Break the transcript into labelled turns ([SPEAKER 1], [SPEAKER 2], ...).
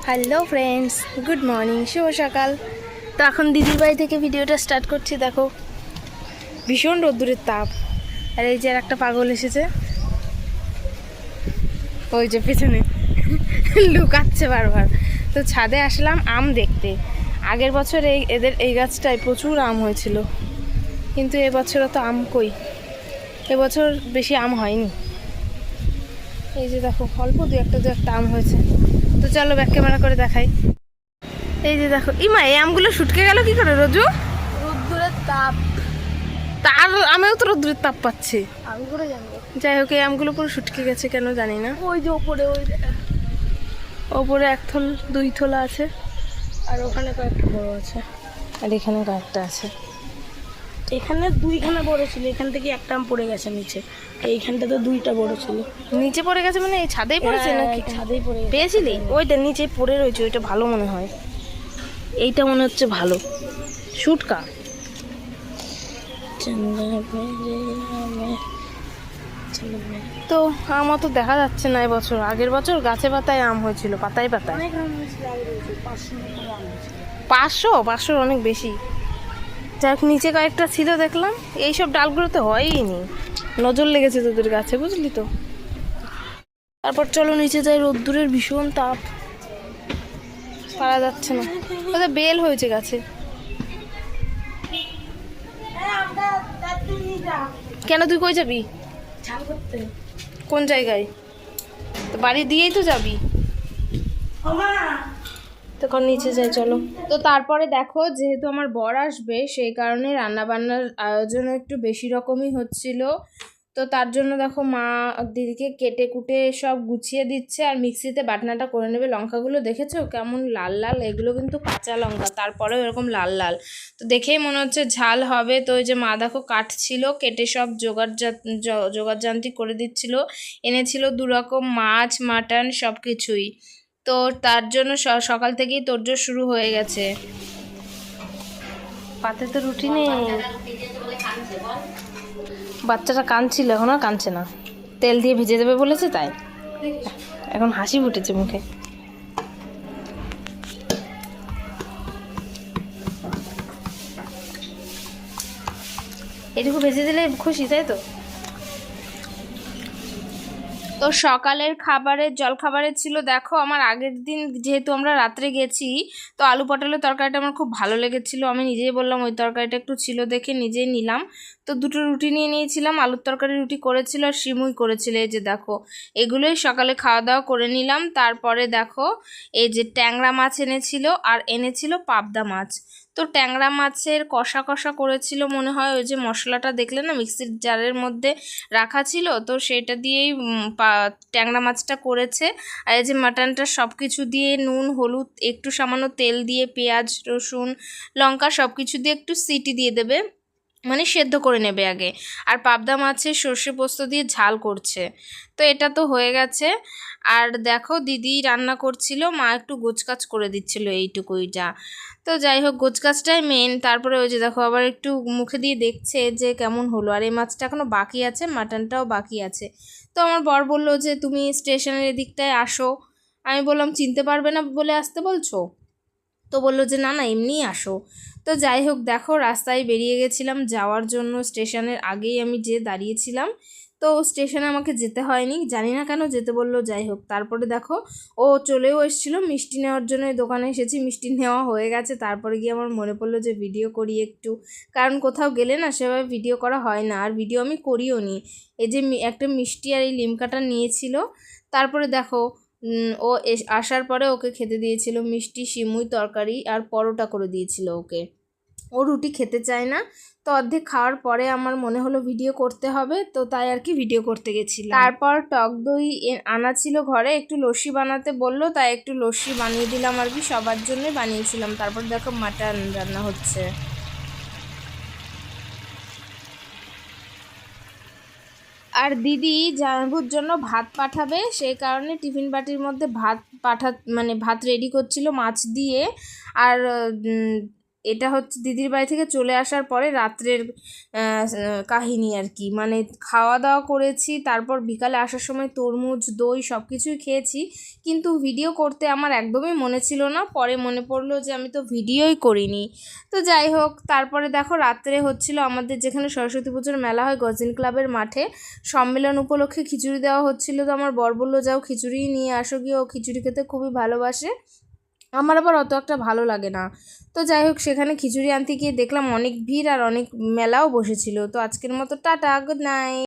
[SPEAKER 1] Hello friends, good morning, শুভ সকাল। তো এখন দিদির বাড়ি থেকে ভিডিওটা স্টার্ট করছি। দেখো ভীষণ রোদ্দুরের তাপ, আর এই যে আর একটা পাগল এসেছে, ওই যে পেছনে লুকাচ্ছে বারবার। তো ছাদে আসলাম আম দেখতে। আগের বছর এই গাছটায় প্রচুর আম হয়েছিল, কিন্তু এবছর তো আম কই, এবছর বেশি আম হয়নি। এই যে দেখো অল্প দু একটা আম হয়েছে। তো চলো ব্যাক ক্যামেরা করে দেখাই। এই যে দেখো, ইমা এই আমগুলো শুটকে গেল কি করে রোজু?
[SPEAKER 2] রোদ্দুরের তাপ।
[SPEAKER 1] তার আমিও তো রোদ্দুরের তাপ পাচ্ছি।
[SPEAKER 2] আমি করে জানবো।
[SPEAKER 1] যাই হোক, এই আমগুলো পুরো শুটকে গেছে কেন জানি না।
[SPEAKER 2] ওই যে ওপরে
[SPEAKER 1] ওপরে এক থল দুই থলা আছে,
[SPEAKER 2] আর ওখানে কয়েকটা বড় আছে,
[SPEAKER 1] আর এখানে কয়েকটা আছে।
[SPEAKER 2] এখানে দুইখানা বড় ছিল, এখান থেকে একটা আম পড়ে গেছে নিচে, এইখানটাতে দুইটা বড় ছিল।
[SPEAKER 1] নিচে পড়ে গেছে মানে এই ছাদেই পড়েছে নাকি?
[SPEAKER 2] ছাদেই পড়ে গেছে।
[SPEAKER 1] পেয়েছিলি? ওইটা নিচে পড়ে রয়েছে, ওইটা ভালো মনে হয়। এইটা মনে হচ্ছে ভালো শুটকা। তো আম অত দেখা যাচ্ছে না এবছর। আগের বছর গাছে পাতায় আম হয়েছিল, পাতায় পাতায়।
[SPEAKER 2] অনেক আম হয়েছিল, আগে হয়েছিল 500 করে আম হয়েছিল।
[SPEAKER 1] 500 অনেক বেশি। যাই হোক, নিচে কয়েকটা ছিল দেখলাম। এইসব ডালগুলোতে হয়ই নি, নজর লেগেছে তোদের গাছে, বুঝলি তো। তারপর চলো নিচে যাই, রোদ্দুরের ভীষণ তাপ, পারা যাচ্ছে না। ওদের বেল হয়েছে গাছে। কেন তুই কই যাবি?
[SPEAKER 2] ঝাল করতে।
[SPEAKER 1] কোন জায়গায়? তো বাড়ি দিয়েই তো যাবি। তখন নিচে যাই চলো। তো তারপরে দেখো, যেহেতু আমার বর আসবে সেই কারণে রান্নাবান্নার আয়োজন একটু বেশি রকমই হচ্ছিল। তো তার জন্য দেখো মা দিদিকে কেটে কুটে সব গুছিয়ে দিচ্ছে, আর মিক্সিতে বাটনাটা করে নেবে। লঙ্কাগুলো দেখেছো কেমন লাল লাল? এগুলো কিন্তু কাঁচা লঙ্কা, তারপরেও এরকম লাল লাল। তো দেখেই মনে হচ্ছে ঝাল হবে। তো ওই যে মা দেখো কাটছিল, কেটে সব জোগাড় জান্তি করে দিচ্ছিল। এনেছিল 2 রকম মাছ, মাটন, সব কিছুই। তো তার জন্য সকাল থেকেই তোড়জোড় শুরু হয়ে গেছে। পাতে তো রুটি নেই। বাচ্চাটা কাঁদছিল, এখন আর কাঁদছে না। তেল দিয়ে ভেজে দেবে বলেছে, তাই এখন হাসি ফুটেছে মুখে। এটুকু ভেজে দিলে খুশি, তাই তো? তো সকালের খাবারের জলখাবারের ছিল দেখো, আমার আগের দিন যেহেতু আমরা রাত্রে গেছি, তো আলু পটলের তরকারিটা আমার খুব ভালো লেগেছিলো। আমি নিজেই বললাম ওই তরকারিটা একটু ছিল দেখে নিজেই নিলাম। তো 2টো রুটি নিয়ে নিয়েছিলাম, আলুর তরকারি রুটি করেছিল আর সিমুই করেছিল। এই যে দেখো, এগুলোই সকালে খাওয়া দাওয়া করে নিলাম। তারপরে দেখো এই যে ট্যাংরা মাছ এনেছিল, আর এনেছিল পাবদা মাছ। তো ট্যাংরা মাছের কষা কষা করেছিল মনে হয়, ওই যে মশলাটা দেখলে না মিক্সির জারের মধ্যে রাখা ছিল, তো সেটা দিয়েই ট্যাংরা মাছটা করেছে। আর এই যে মাটনটা সব কিছু দিয়ে নুন হলুদ একটু সামান্য তেল দিয়ে পেঁয়াজ রসুন লঙ্কা সব কিছু দিয়ে একটু সিটি দিয়ে দেবে, মানে সেদ্ধ করে নেবে আগে। আর পাবদা মাছের সর্ষে পোস্ত দিয়ে ঝাল করছে। তো এটা তো হয়ে গেছে। আর দেখো দিদি রান্না করছিল, মা একটু গোছকাজ করে দিচ্ছিল, এইটুকুই যা। তো যাই হোক, গোছকাজটাই মেন। তারপরে ওই যে দেখো আবার একটু মুখে দিয়ে দেখছে যে কেমন হলো। আর এই মাছটা এখনও বাকি আছে, মাটনটাও বাকি আছে। তো আমার বর বললো যে তুমি স্টেশনের এদিকটায় আসো। আমি বললাম চিনতে পারবে না বলে আসতে বলছো? তো বললো যে না না এমনিই আসো। তো যাই হোক দেখো, রাস্তায় বেরিয়ে গেছিলাম যাওয়ার জন্য। স্টেশনের আগেই আমি দাঁড়িয়েছিলাম। তো স্টেশনে আমাকে যেতে হয়নি, জানি না কেন যেতে বললো। যাই হোক, তারপরে দেখো ও চলেও এসেছিলো মিষ্টি নেওয়ার জন্য। এই দোকানে এসেছি, মিষ্টি নেওয়া হয়ে গেছে। তারপরে গিয়ে আমার মনে পড়লো যে ভিডিও করি একটু, কারণ কোথাও গেলে না সেভাবে ভিডিও করা হয় না, আর ভিডিও আমি করিও নি। এই যে একটা মিষ্টি আর এই লিমকাটা নিয়েছিল। তারপরে দেখো ও আসার পরে ওকে খেতে দিয়েছিল মিষ্টি, সিমুই তরকারি আর পরোটা করে দিয়েছিল ওকে। ও রুটি খেতে চায় না। তো অর্ধেক খাওয়ার পরে আমার মনে হলো ভিডিও করতে হবে, তো তাই আর কি ভিডিও করতে গেছিলাম। তারপর টক দই আনা ছিল ঘরে, একটু লস্যি বানাতে বললো, তাই একটু লস্যি বানিয়ে দিলাম আর কি, সবার জন্যই বানিয়েছিলাম। তারপর দেখো মাটন রান্না হচ্ছে। আর দিদি জামাইবুর জন্য ভাত পাঠাবে, সেই কারণে টিফিন বাটির মধ্যে ভাত ভাত রেডি করছিল মাছ দিয়ে। আর এটা হচ্ছে দিদির বাড়ি থেকে চলে আসার পরে রাত্রের কাহিনী আর কি। মানে খাওয়া দাওয়া করেছি, তারপর বিকালে আসার সময় তরমুজ দই সব কিছুই খেয়েছি, কিন্তু ভিডিও করতে আমার একদমই মনে ছিল না। পরে মনে পড়লো যে আমি তো ভিডিওই করিনি। তো যাই হোক, তারপরে দেখো রাত্রে হচ্ছিল আমাদের যেখানে সরস্বতী পুজোর মেলা হয় গজিন ক্লাবের মাঠে, সম্মেলন উপলক্ষে খিচুড়ি দেওয়া হচ্ছিল। তো আমার বর বললো যাও খিচুড়ি নিয়ে আসো গিয়ে, ও খিচুড়ি খেতে খুবই ভালোবাসে, আমার আবার অত একটা ভালো লাগে না। তো যাই হোক, সেখানে খিচুড়ি আনতে গিয়ে দেখলাম অনেক ভিড় আর অনেক মেলাও বসেছিল। তো আজকের মতো টাটা, গুড নাইট।